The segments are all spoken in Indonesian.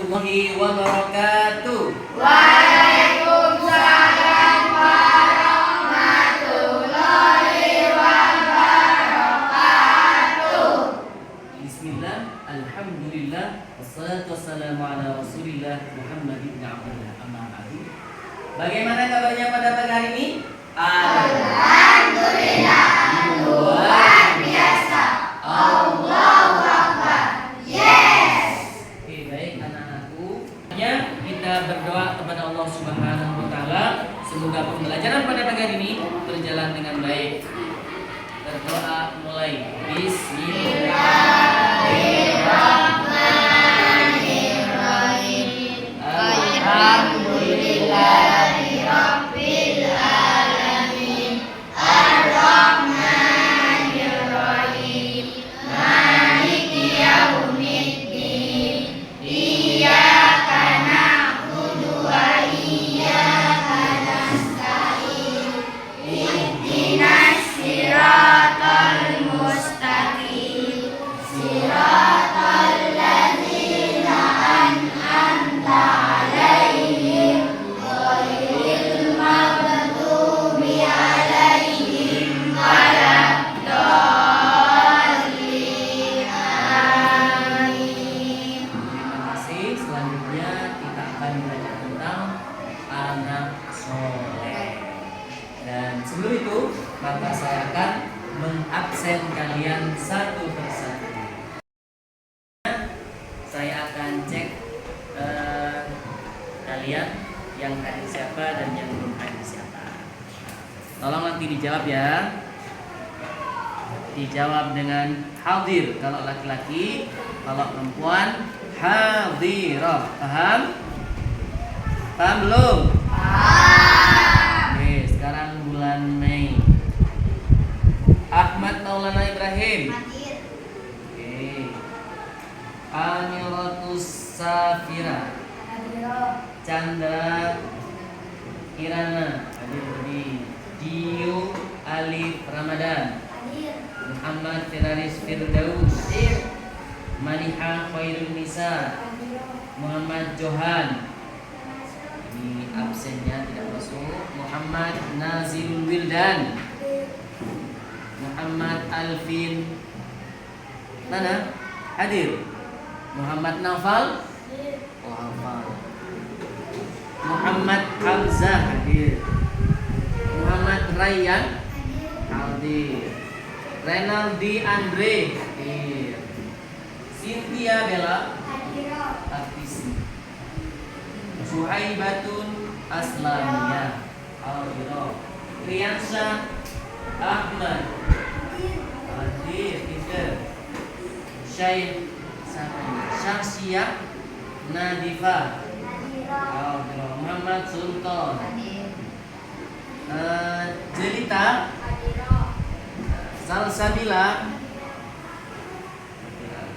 warahmatullahi wabarakatuh. Waalaikumsalam warahmatullahi wabarakatuh. Bismillah, alhamdulillah, wassalatu wassalamu ala rasulillah Muhammad ibn Abdullah, amma ba'du. Bagaimana kabarnya pada pagi hari ini? Alhamdulillah, luar biasa. Allahu Akbar. Yes. Oke, baik anak-anakku. Kita berdoa kepada Allah Subhanahu wa taala semoga pembelajaran pada pagi hari ini berjalan dengan baik. Berdoa mulai. Bismillahirrahmanirrahim. Alhamdulillahirabbil alamin. Arrahmanirrahim. Maliki yaumiddin. Iyyaka na'budu wa iyyaka nasta'in. Ihdinas siratal mustaqim. Siratal ladzina an'amta 'alaihim ghairil maghdubi 'alaihim waladdallin. Amin. Terima kasih. Selanjutnya kita akan belajar tentang anak soleh. Dan sebelum itu, maka saya akan mengabsen kalian satu persatu. Saya akan cek kalian yang hadir siapa dan yang belum hadir siapa. Tolong nanti dijawab ya. Dijawab dengan hadir kalau laki-laki, kalau perempuan hadirah. Paham? Paham belum? Oke, sekarang bulan Mei. Ahmad Maulana Ibrahim. Oke. Amiratus Safira. Chandra Kirana. Hadir. Dio Alif Ramadan. Muhammad Firaris Firdaus. Maliha Khairul Nisa. Muhammad Johan. Ini absennya tidak masuk. Muhammad Nazirul Wildan. Muhammad Alvin. Mana? Hadir. Muhammad Naufal. Oh, hafal. Muhammad Hamzah hadir. Muhammad Rayyan hadir. Renaldi Andre hadir. Cynthia Bella artis. Suhaibatun Aslamiyah hadir. Riansyah Ahmad hadir. Syekh Syamsiah Nadifah hadir. Muhammad Sultan Jelita Salsabila.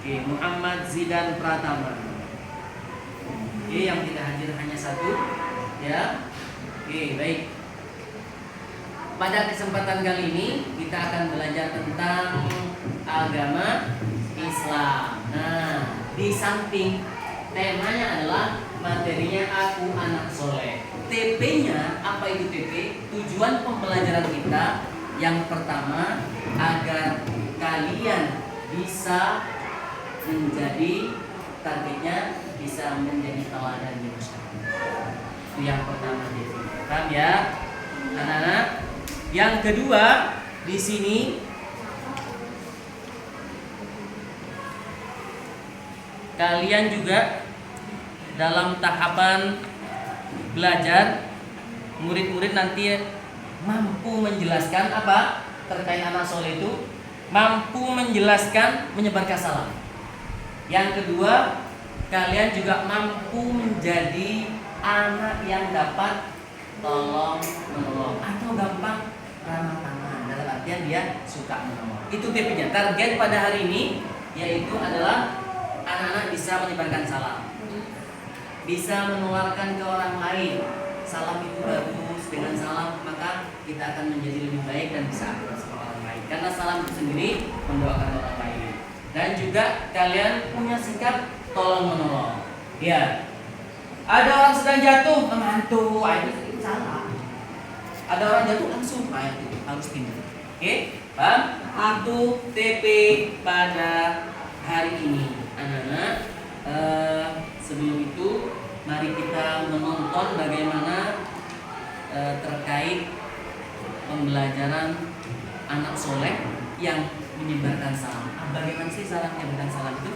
Oke, Muhammad Zidan Pratama. Oke, yang tidak hadir hanya satu ya. Oke, baik. Pada kesempatan kali ini kita akan belajar tentang agama Islam. Nah, di samping temanya adalah materinya aku anak soleh. TP-nya apa itu TP? Tujuan pembelajaran kita yang pertama agar kalian bisa menjadi targetnya bisa menjadi teladan di masyarakat. Itu yang pertama TP. Paham ya, anak-anak? Yang kedua di sini kalian juga dalam tahapan belajar, murid-murid nanti mampu menjelaskan apa terkait anak soleh itu, mampu menjelaskan menyebarkan salam. Yang kedua, kalian juga mampu menjadi anak yang dapat tolong menolong atau gampang ramah tangan, dalam artian dia suka menolong. Itu tipe-nya. Target pada hari ini yaitu adalah anak-anak bisa menyebarkan salam, bisa menularkan ke orang lain. Salam itu bagus, dengan salam maka kita akan menjadi lebih baik dan bisa akrab sama orang lain. Karena salam itu sendiri mendoakan orang lain. Dan juga kalian punya sikap tolong menolong. Ya. Ada orang sedang jatuh, mengantuk, itu salah. Ada orang jatuh langsung, itu harus pindah. Oke, paham? Itu TP pada hari ini, anak-anak. Sebelum itu, mari kita menonton bagaimana terkait pembelajaran anak soleh yang menyebarkan salam. Bagaimana sih salam menyebarkan salam itu?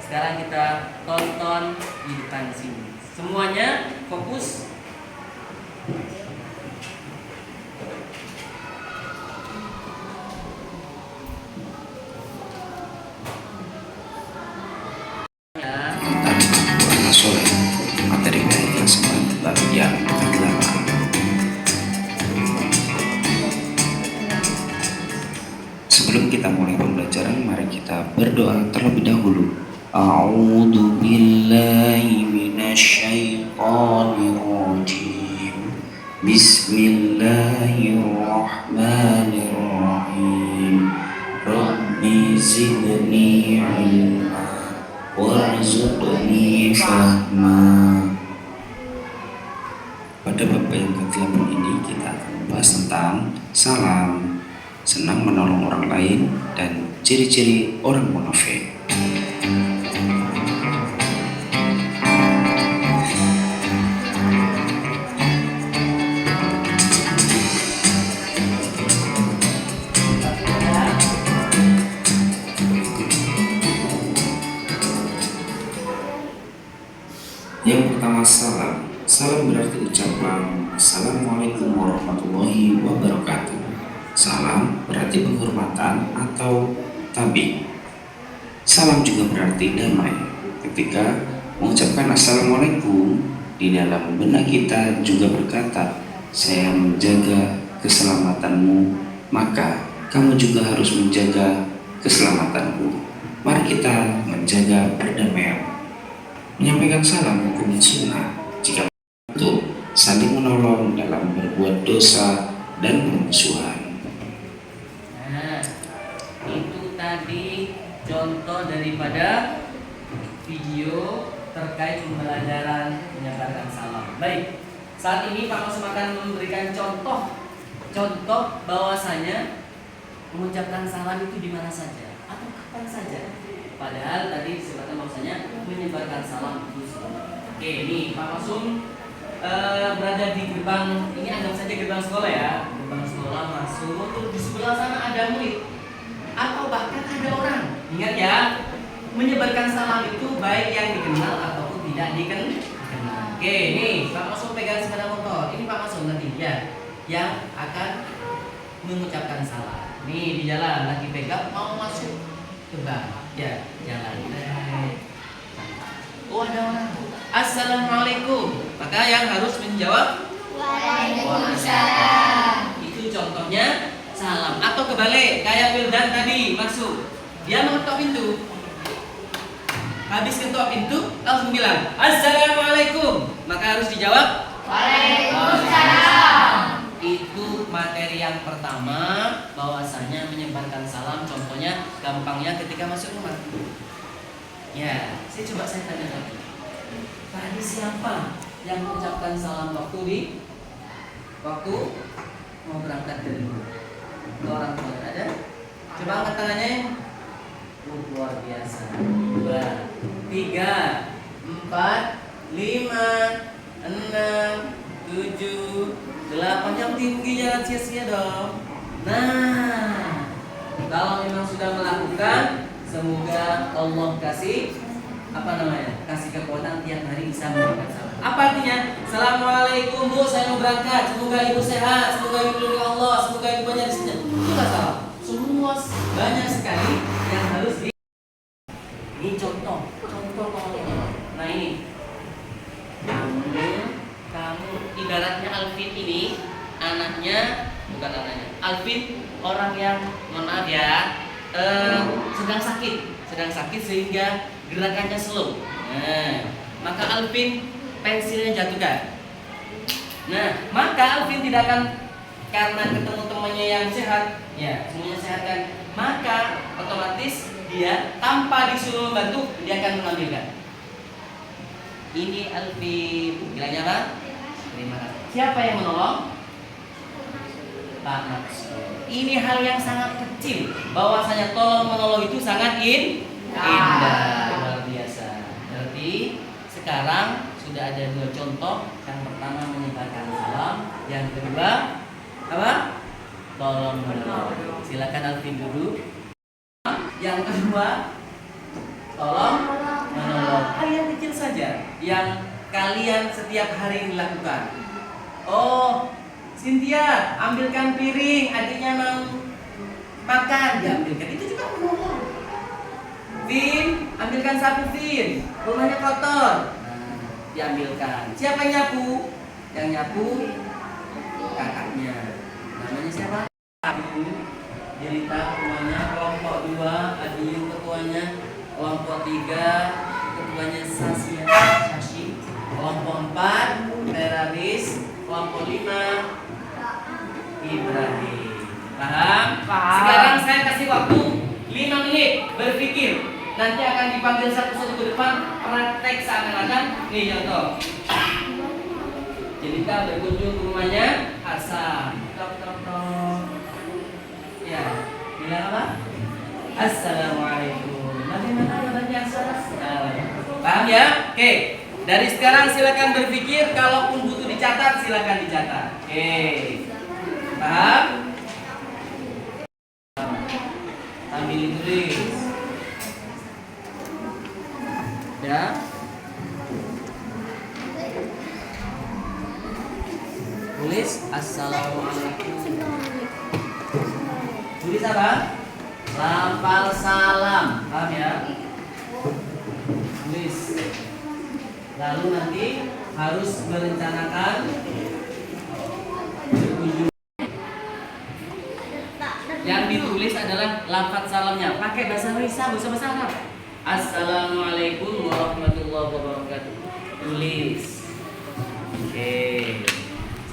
Sekarang kita tonton di depan sini. Semuanya fokus. Anak soleh, materi kelas bagian ke-8. Sebelum kita mulai pembelajaran, mari kita berdoa terlebih dahulu. A'udzu billahi minasyaitonir rajim. Bismillahirrahmanirrahim. Rabbi zidni ilma warzuqni fahma. Pada bab yang ke-8 ini kita akan membahas tentang salam, senang menolong orang lain, dan ciri-ciri orang munafik. Yang pertama, salam. Salam berarti ucapan Assalamualaikum warahmatullahi wabarakatuh. Salam berarti penghormatan atau tabik. Salam juga berarti damai. Ketika mengucapkan Assalamualaikum, di dalam benak kita juga berkata, saya menjaga keselamatanmu, maka kamu juga harus menjaga keselamatanku. Mari kita menjaga perdamaian. Menyampaikan salam hukum sunnah jika untuk saling menolong dalam berbuat dosa dan permusuhan. Nah, itu tadi contoh daripada video terkait pembelajaran menyebarkan salam. Baik, saat ini Pak Masum akan memberikan contoh bahwasanya mengucapkan salam itu di mana saja atau kapan saja. Padahal tadi disebutkan bahwasanya menyebarkan salam itu semua. Oke, ini Pak Masum berada di gerbang, ini anggap saja gerbang sekolah ya. Gerbang sekolah masuk, terus di sebelah sana ada murid atau bahkan ada orang. Ingat ya, menyebarkan salam itu baik yang dikenal ataupun tidak dikenal. Oke, ini Pak Masum pegang sepeda motor. Ini Pak Masum nanti ya yang akan mengucapkan salam. Nih di jalan lagi pegang mau masuk ke bank. Ya, jalan. Oh, ada orang. Assalamualaikum. Maka yang harus menjawab Waalaikumsalam. itu contohnya salam. Atau kebalik, kayak Wildan tadi masuk. Dia mengetok pintu. Habis ketok pintu, langsung bilang Assalamualaikum. Maka harus dijawab Waalaikumsalam. itu materi yang pertama, bahwasanya menyebarkan salam. Contohnya gampangnya ketika masuk rumah. Ya, saya tanya lagi. Tadi siapa yang mengucapkan salam waktu mau berangkat dari rumah? Orang tua ada? Coba angkat tangannya. Luar biasa. 2, 3, 4, 5, 6, 7, 8. Yang tinggi jangan sia-sia dong. Nah, kalau memang sudah melakukan, semoga Allah kasih kasih kekuatan tiap hari bisa mengucapkan salam. Apa artinya? Assalamualaikum Bu, saya mau berangkat. Semoga ibu sehat, semoga ibu dilindungi Allah, semoga ibu banyak rezekinya. Itu nggak salah. Semua banyak sekali yang harus di. Ini contoh kalau nah ini kamu ibaratnya Alvin ini bukan anaknya. Alvin orang yang mohon maaf ya sedang sakit sehingga gerakannya slow. Nah, maka Alvin pensilnya jatuhkan. Nah, maka Alvin tidak akan, karena ketemu temannya yang sehat, ya semuanya sehat kan, maka otomatis dia tanpa disuruh membantu dia akan mengambilkan. Ini Alvin. Bilangnya apa? Terima kasih. Siapa yang menolong? Pak Maksud. Ini hal yang sangat kecil. Bahwasanya tolong menolong itu sangat indah, luar biasa. Berarti sekarang sudah ada 2 contoh. Yang pertama menyebarkan salam, yang kedua apa? Tolong menolong. Silakan Alvin dulu. Yang kedua, tolong menolong. Hal yang kecil saja yang kalian setiap hari lakukan. Oh, Cynthia, ambilkan piring, adiknya mau makan, diambilkan. Itu juga menolong. Vin, ambilkan sapu Vin, rumahnya kotor. Nah, diambilkan. Siapa yang nyapu? Yang nyapu kakaknya. Namanya siapa? Abu. Jelita ketuanya, kelompok 2, Adiyu ketuanya, kelompok 3, ketuanya Sashi, kelompok 4, Teraris, kelompok 5, Ibrahim. Paham? Sekarang saya kasih waktu 5 menit berpikir. Nanti akan dipanggil satu-satu ke depan, praktek seakan-akan. Nih contoh. Jelita berkunjung ke rumahnya Hasan. Tok tok tok. Ya, bilang apa? Assalamualaikum. Bagaimana kabarnya Hasan? Paham ya? Oke. Dari sekarang silakan berpikir. Kalaupun butuh dicatat, silakan dicatat. Oke. Paham? Sambil ditulis. Ya. Tulis assalamualaikum. Tulis apa? Lafal salam. Paham ya? Tulis. Lalu nanti harus merencanakan berkunjung. Yang ditulis adalah lafaz salamnya. Pakai bahasa Indonesia, bahasa Arab. Assalamualaikum warahmatullahi wabarakatuh. Tulis. Oke.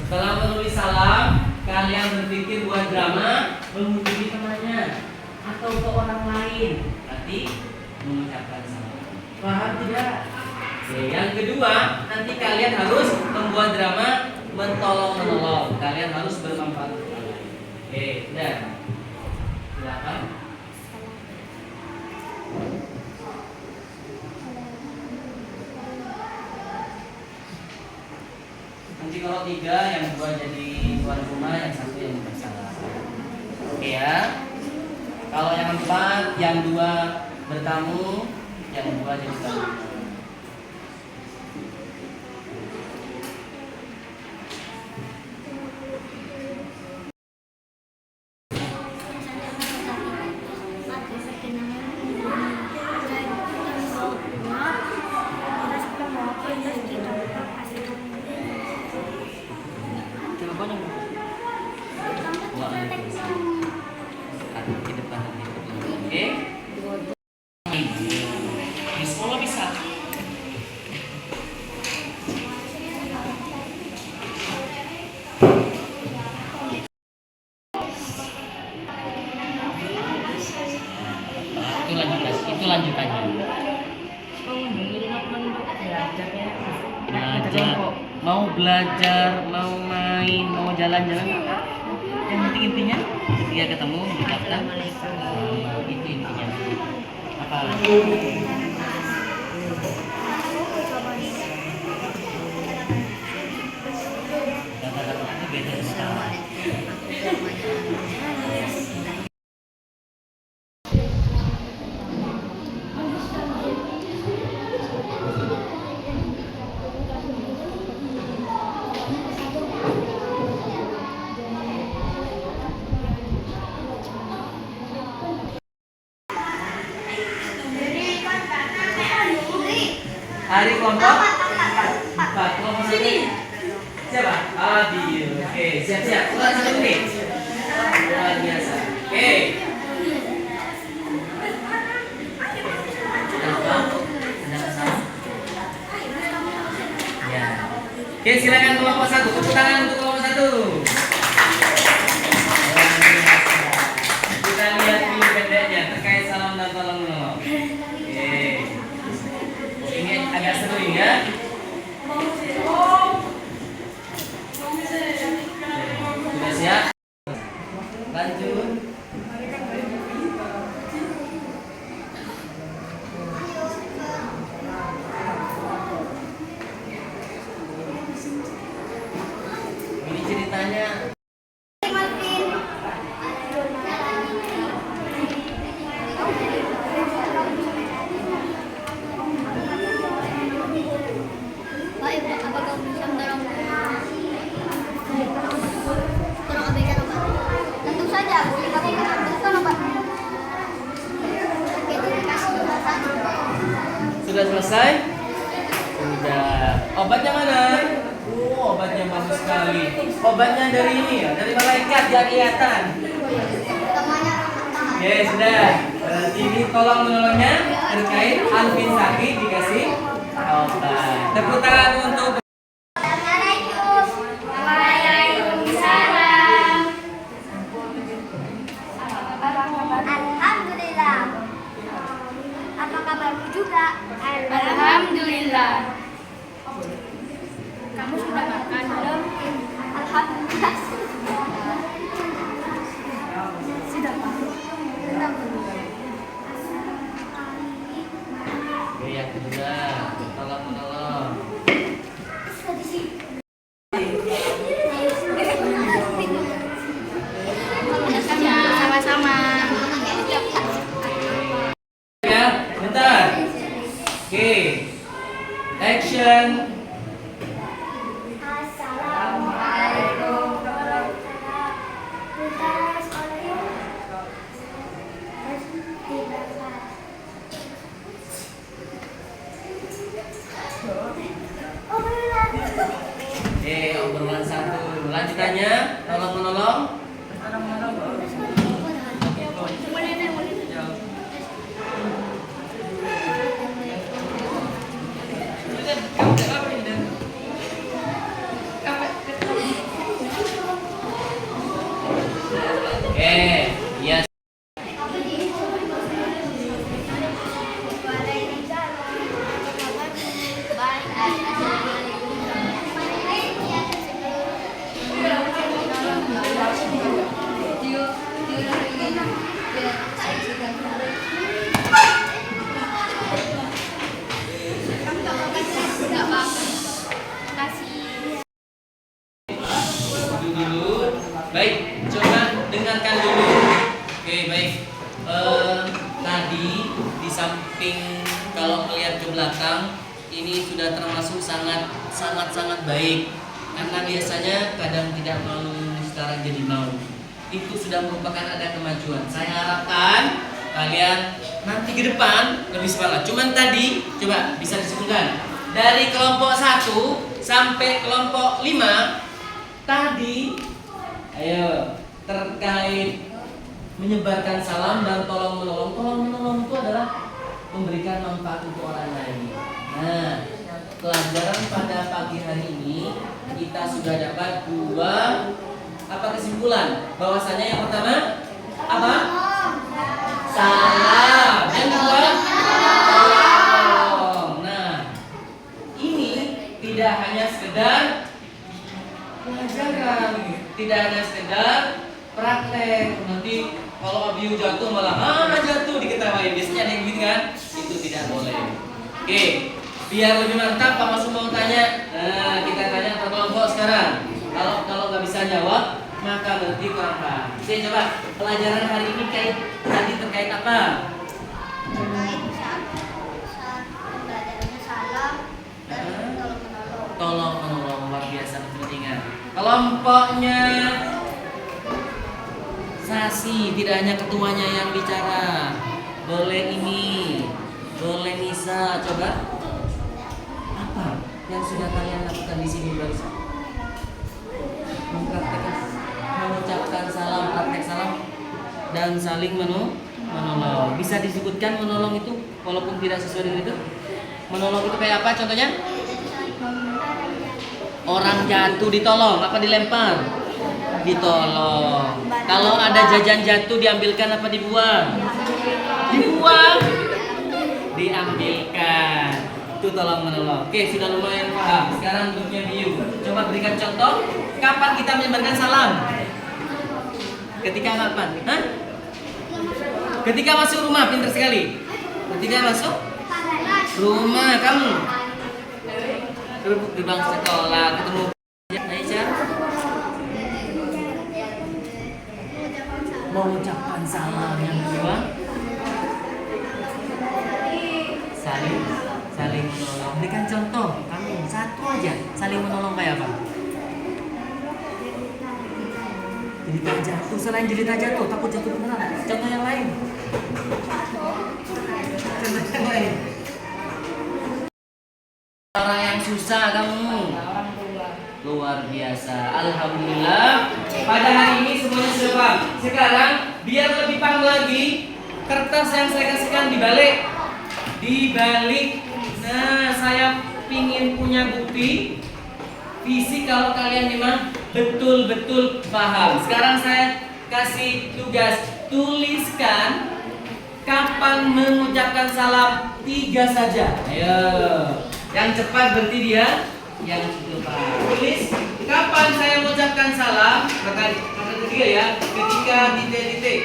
Setelah menulis salam, kalian berpikir buat drama menghubungi temannya atau ke orang lain. Nanti mengucapkan salam. Paham tidak? Oke. Yang kedua, nanti kalian harus membuat drama menolong. Kalian harus bermanfaat. Oke, udah. Silakan. Nanti kalau 3, yang 2 jadi tuan rumah, yang 1 yang bersalah. Oke ya. Kalau yang 4, yang 2 bertamu, yang 2 jadi tamu. Di sekolah bisa. Itu lanjutannya. Mau belajar, mau main, mau jalan-jalan. Yang penting intinya ketika ketemu mengucapkan itu intinya. Apa? Kata-kata itu beda sekali. Hari kelompok 4, kelompok 1 siapa? Adil. Oke, siap-siap. Ulang 1 menit. Luar biasa. Oke. Ya. Oke, silakan kelompok 1. Tepuk tangan untuk kelompok 1. Kita lihat dulu pendeknya terkait salam dan tolong menolong. Oke. Ini agak seru ya. tanya. Pak, apa kau bisa tolong abaikan obat? Tentu saja, boleh kami abaikan obat. Oke, terima kasih. Sudah selesai? Sudah. Obatnya mana? Obatnya bagus sekali. Obatnya dari ini ya, dari malaikat gak kelihatan. Oke, sudah. Ini tolong menolongnya terkait Alvin sakit dikasih obat. Tepuk tangan untuk Assalamualaikum. Waalaikumsalam. Alhamdulillah. Apa kabarmu juga? Alhamdulillah. Kamu sudah makan belum? Alhamdulillah. Sudah, Pak. Oke, yang kedua, tolong menolong. Sama-sama. Ya, bentar. Oke. Action. Assalamualaikum Obrolan satu. Lanjutannya, tolong menolong. Yes. Dulu. Baik, coba dengarkan dulu. Oke, baik. Tadi di samping kalau melihat ke belakang ini sudah termasuk sangat baik. Karena biasanya kadang tidak mau sekarang jadi mau. Itu sudah merupakan ada kemajuan. Saya harapkan kalian nanti ke depan lebih semangat. Cuman tadi coba bisa disebutkan dari kelompok 1 sampai kelompok 5 tadi, ayo, terkait menyebarkan salam dan tolong menolong. Tolong menolong itu adalah memberikan manfaat untuk orang lain. Nah, pelajaran pada pagi hari ini kita sudah dapat dua kesimpulan. Bahwasanya yang pertama apa? Salam. Yang kedua tolong. Nah, ini tidak hanya sekedar pelajaran, tidak hanya sekedar praktek. Nanti kalau Abiu jatuh malah jatuh diketawain. Biasanya ada yang gitu kan? Itu tidak boleh. Oke, biar lebih mantap Pak Masuk mau tanya. Nah, kita tanya per kelompok sekarang. Kalau nggak bisa jawab, maka berarti kurang paham. Saya coba pelajaran hari ini tadi terkait apa? Pelajarannya salam dan tolong menolong. Tolong menolong, luar biasa pentingan. Kelompoknya Sasi, tidak hanya ketuanya yang bicara. Boleh ini, boleh Nisa. Coba apa yang sudah kalian lakukan di sini barusan? Mempraktekkan, mengucapkan salam, praktek salam dan saling menolong. Bisa disebutkan menolong itu walaupun tidak sesuai dengan itu? Menolong itu kayak apa contohnya? Orang jatuh ditolong, apa dilempar? Ditolong. Kalau ada jajan jatuh diambilkan apa dibuang? Dibuang. Diambilkan. Itu tolong menolong. Oke, sudah lumayan paham. Sekarang grupnya Biu. Coba berikan contoh. Kapan kita menyebarkan salam? Ketika kapan? Hah? Ketika masuk rumah, pintar sekali. Ketika masuk rumah kamu. Gerbang sekolah, ketemu Aisyah. aja. Saling menolong kayak apa? Jelita jatuh, selain jelita jatuh, takut jatuh beneran. Contoh yang lain. Contoh yang lain. Orang yang susah kamu. Luar biasa. Alhamdulillah. Pada hari ini semuanya sudah paham. Sekarang biar lebih paham lagi, kertas yang saya kasihkan dibalik. Nah, saya pingin punya bukti fisik kalau kalian memang betul-betul paham. Sekarang saya kasih tugas, tuliskan kapan mengucapkan salam 3 saja. Ayo, yang cepat berarti dia yang cepat. Tulis kapan saya mengucapkan salam. Kata ketiga ya, ketika titik-titik,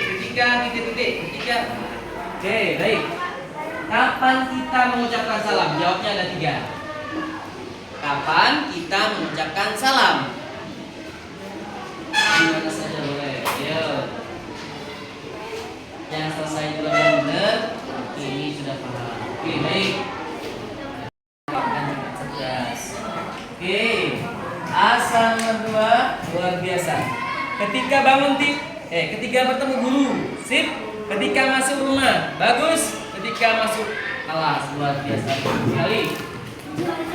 ketika. Oke, baik. Kapan kita mengucapkan salam? Jawabnya ada 3. Kapan kita mengucapkan salam? Gimana saja boleh. Yo. Yang selesai juga yang benar. Ini sudah paham. Oke, baik. Akan cepat cerdas. Oke. Asal nomor 2 luar biasa. Ketika ketika bertemu guru, sip. Ketika masuk rumah, bagus. Ketika masuk kelas, luar biasa sekali.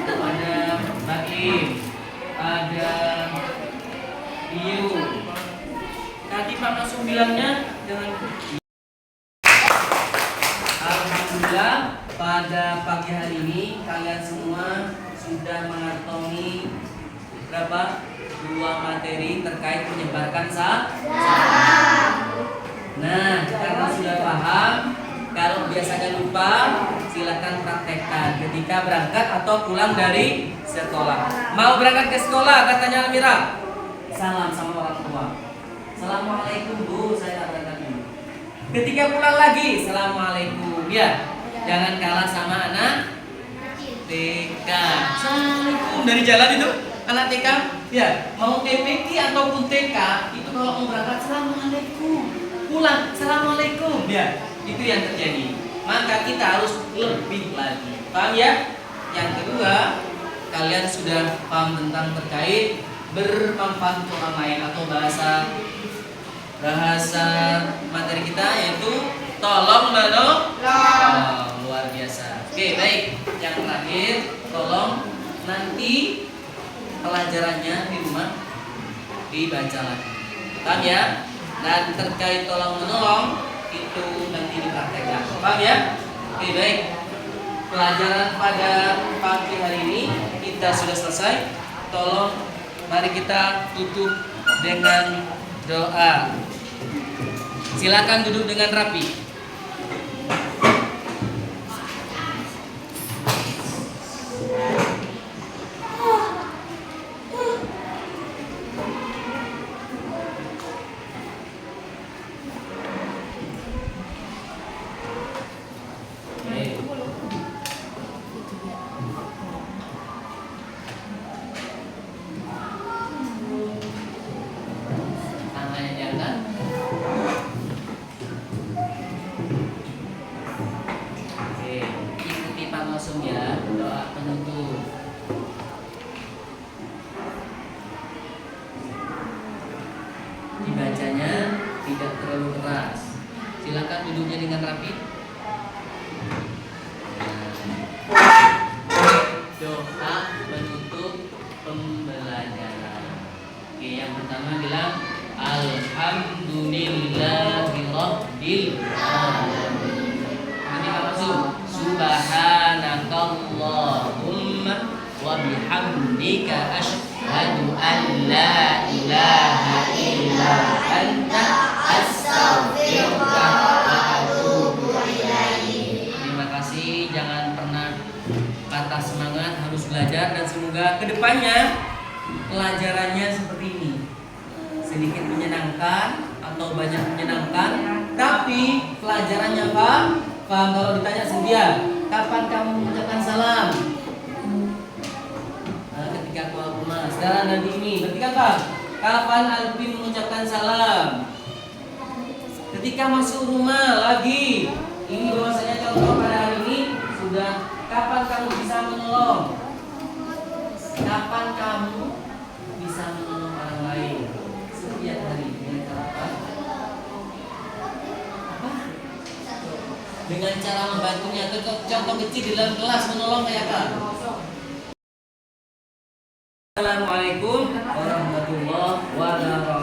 Ada Baim, ada Iu. Tadi Pak Masuk bilangnya dengan alhamdulillah pada pagi hari ini kalian semua sudah mengantongi berapa? 2 materi terkait menyebarkan salam. Nah, karena sudah paham, kalau biasanya lupa, silakan praktekkan ketika berangkat atau pulang dari sekolah. Mau berangkat ke sekolah, katanya Almira, salam sama orang tua. Assalamualaikum Bu, saya berangkat dulu. Ketika pulang lagi, assalamualaikum. Ya, jangan kalah sama anak TK. Assalamualaikum dari jalan itu, anak TK. Ya, mau TPK ataupun TK, itu kalau mau berangkat, assalamualaikum. Pulang, assalamualaikum. Ya, itu yang terjadi. Maka kita harus lebih lagi. Paham ya? Yang kedua, kalian sudah paham tentang terkait bermanfaat untuk orang lain atau bahasa materi kita yaitu tolong menolong. Luar biasa. Oke, baik. Yang terakhir, tolong nanti pelajarannya di rumah dibaca lagi. Paham ya? Dan terkait tolong menolong itu nanti dipraktekkan. Paham ya? Oke, baik. Pelajaran pada pagi hari ini kita sudah selesai. Tolong mari kita tutup dengan doa. Silakan duduk dengan rapi. Dibacanya tidak terlalu keras. Silakan duduknya dengan rapi. Doa penutup pembelajaran. Oke, yang pertama bilang Alhamdulillahirabbil alamin. Ini maksud Subhanakallahumma wa bihamdika asyhadu an la ilaha illa anta astaghfiruka wa atubu ilaik. Terima kasih, jangan pernah patah semangat, harus belajar dan semoga kedepannya pelajarannya seperti ini, sedikit menyenangkan atau banyak menyenangkan, tapi pelajarannya paham. Kalau ditanya Cynthia, kapan kamu mengucapkan salam? Ketika keluar rumah. Sekarang nanti ini, berarti kan Pak? Kapan Alvin mengucapkan salam? Ketika masuk rumah lagi. Ini bahwasanya contoh pada hari ini sudah. Kapan kamu bisa menolong? Kapan kamu bisa menolong orang lain? Setiap hari dengan cara apa? Apa? Dengan cara membantunya. Contoh kecil di dalam kelas menolong kayak apa? Assalamualaikum warahmatullahi wabarakatuh.